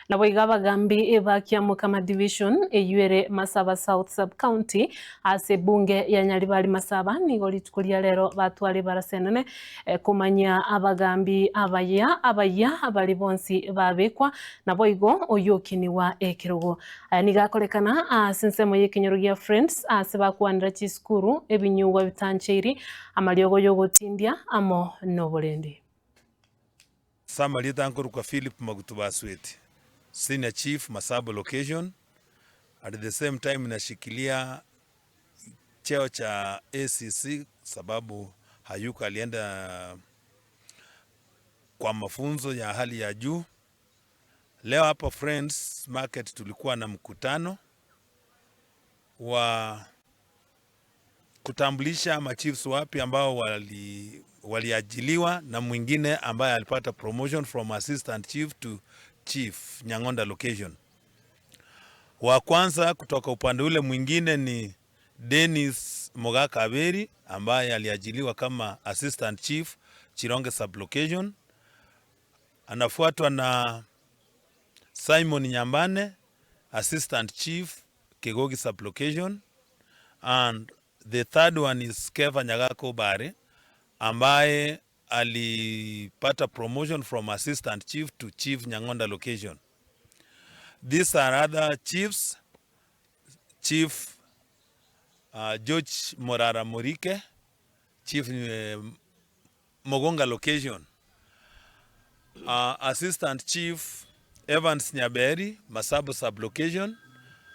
na boiga abagambi ebakia Mukama Division eyuere Masaba South Sub-County ase bunge ya Nyaribari Masaba nigo rituko ria rero batware barasenene kumanya abagambi abaya abari bonsi babekwa na boigo oyokiniwa ekirogo aya nigakorekana ase nsemo y'ekinyoro gia Friends ase bakwanira chiskuru ebinyugwa bitancheiri amariogo yogotindia amo noborendi Samali tankuru kwa Philip Magutubasweti, Senior Chief Masaba Location. At the same time nashikilia cheo cha ACC sababu hayuko alienda kwa mafunzo ya hali ya juu. Leo hapa Friends Market tulikuwa na mkutano wa kutambulisha machiefs wapi ambao waliajiliwa na mwingine ambaye alipata promotion from assistant chief to chief Nyang'onda location. Wa kwanza kutoka upande ule mwingine ni Dennis Mogaka Aberi ambaye aliajiliwa kama assistant chief Chironge sublocation. Anafuatwa na Simon Nyambane, assistant chief Kegogi sublocation, and the third one is Keva Nyagako Bare ambaye alipata promotion from assistant chief to chief Nyang'onda location. These are other chiefs. Chief George Morara Morike, Chief Mogonga location. Assistant Chief Evans Nyaberi, Masabo sublocation.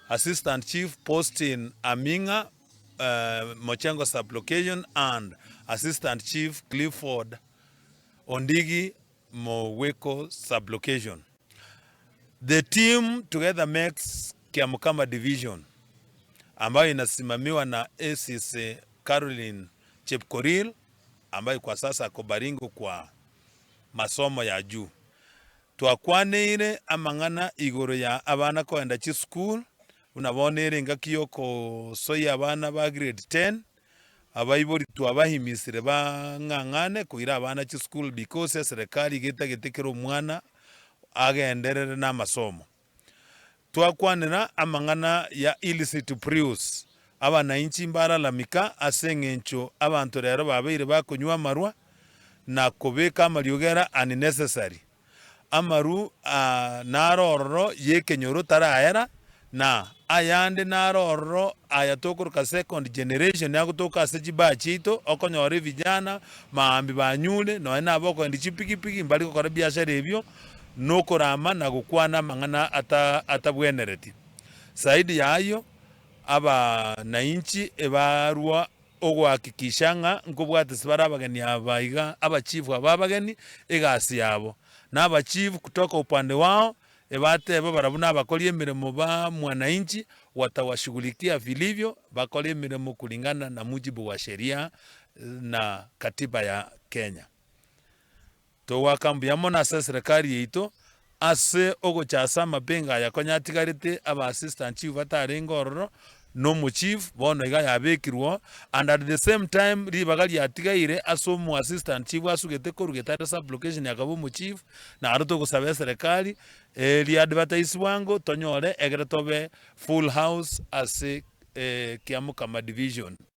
Assistant Chief Postin Aminga, Mochengo sublocation, and Assistant Chief Clifford Ondigi, Moweko sublocation. The team together makes Kiamukama Division ambayo inasimamiwa na ACC Caroline Chepkoril ambayo kwa sasa ako Baringo kwa masomo ya juu. Twakwanire amang'ana igoro ya abana koenda chi school unabonere ngakiyoko soya abana ba grade 10 abayibori twabahimisire bang'ang'ane kuira abana chi school because serikali gitagetekero umwana agenderere na masomo. Twakwanira amang'ana ya illicit prius abana inchi mbaralamika aseng'encho abantu rero babeire bakunywa amarwa na kubeka amariogera unnecessary amaru narororo yekenyoro taraera na ayande narororo ayatokoruka second generation yagutoka ase chibachito okonyore vijana maambi banyule no ena boko ndi chipikipiki mbali gukora biashara ebyo nokorama na gukwana mang'ana atabwenereti saidi yayo aba na inchi ebarwa ogwakikisha ng'a nkobwate sibara abageni abaiga abachifu ababageni egasi yabo na abachifu kutoka upande wao ebateba barabuna abakoli emirimo ba mwananchi watawashughulikia vilivyo bakoli emirimo kulingana na mujibu wa sheria na katiba ya Kenya. Towakambia mona serikali yeito ase ogochasa mabenga yakonyatigarite aba assistant chief atarengororo no mu chief bono iga yabekirwo, and at the same time ribagali yatigaire aso mu assistant chief asugete korugeta sublocation yakabo mu chief na aruto gusaba serikali li advertise wango tonyore egere tobe full house ase Kiamukama Division.